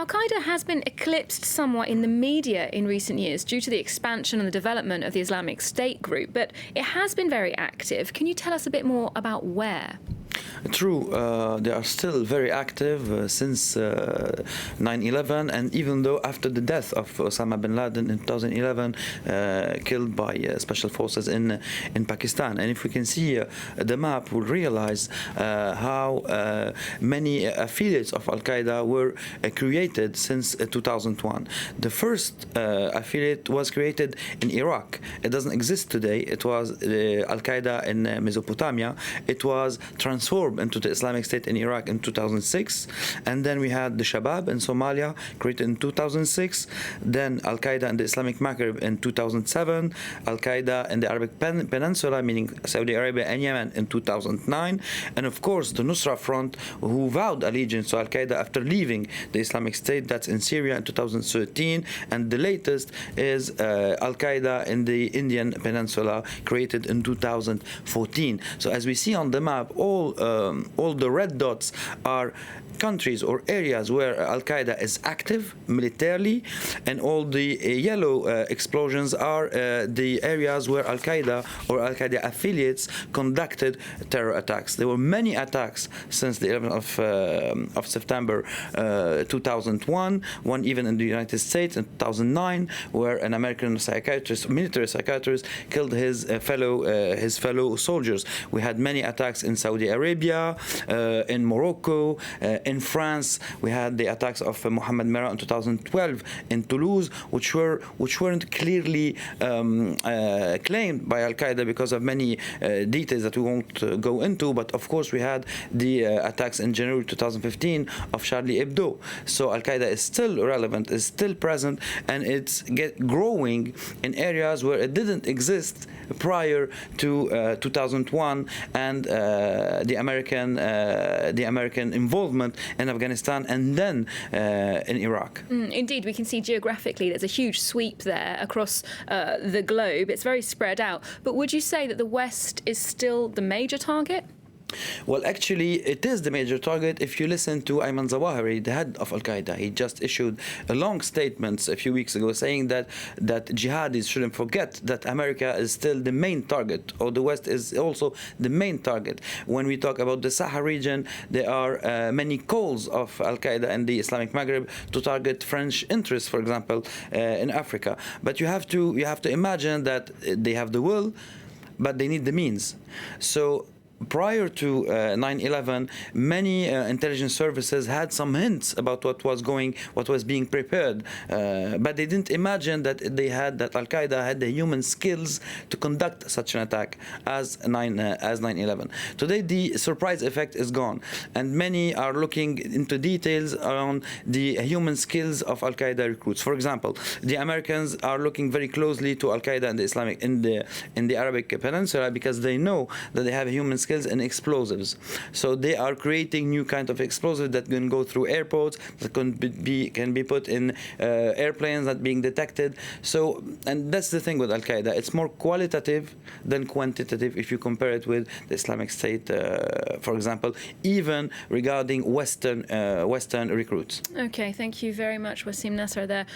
Al-Qaeda has been eclipsed somewhat in the media in recent years due to the expansion and the development of the Islamic State group, but it has been very active. Can you tell us a bit more about where? True, they are still very active since 9/11, and even though after the death of Osama bin Laden in 2011, killed by special forces in Pakistan. And if we can see the map, we'll realize how many affiliates of Al-Qaeda were created since 2001. The first affiliate was created in Iraq. It doesn't exist today. It was Al-Qaeda in Mesopotamia. It was transformed into the Islamic State in Iraq in 2006, and then we had the Shabab in Somalia, created in 2006, then Al-Qaeda in the Islamic Maghreb in 2007, Al-Qaeda in the Arabic Peninsula, meaning Saudi Arabia and Yemen, in 2009, and of course the Nusra Front, who vowed allegiance to Al-Qaeda after leaving the Islamic State, that's in Syria in 2013, and the latest is Al-Qaeda in the Indian Peninsula, created in 2014. So as we see on the map, all the red dots are countries or areas where Al-Qaeda is active militarily, and all the yellow explosions are the areas where Al-Qaeda or Al-Qaeda affiliates conducted terror attacks. There were many attacks since the 11th of September 2001, one even in the United States in 2009, where an American psychiatrist, military psychiatrist, killed his fellow soldiers. We had many attacks in Saudi Arabia, in Morocco, in France. We had the attacks of Mohammed Merah in 2012 in Toulouse, which weren't clearly claimed by Al-Qaeda because of many details that we won't go into. But of course, we had the attacks in January 2015 of Charlie Hebdo. So Al-Qaeda is still relevant, is still present, and it's growing in areas where it didn't exist prior to 2001 and the American involvement in Afghanistan and then in Iraq. Indeed, we can see geographically there's a huge sweep there across the globe. It's very spread out. But would you say that the West is still the major target? Well, actually, it is the major target. If you listen to Ayman Zawahiri, the head of Al-Qaeda, he just issued a long statement a few weeks ago saying that jihadis shouldn't forget that America is still the main target, or the West is also the main target. When we talk about the Sahel region, there are many calls of Al-Qaeda and the Islamic Maghreb to target French interests, for example, in Africa. But you have to imagine that they have the will, but they need the means. So prior to 9/11, many intelligence services had some hints about what was being prepared, but they didn't imagine that Al-Qaeda had the human skills to conduct such an attack as 9/11. Today, the surprise effect is gone, and many are looking into details around the human skills of Al-Qaeda recruits. For example, the Americans are looking very closely to Al-Qaeda and the Islamic in the Arabic Peninsula because they know that they have human skills and explosives. So they are creating new kind of explosives that can go through airports, that can be put in airplanes that being detected. So, and that's the thing with Al-Qaeda. It's more qualitative than quantitative if you compare it with the Islamic State, for example, even regarding Western recruits. Okay, thank you very much, Wassim Nasr there.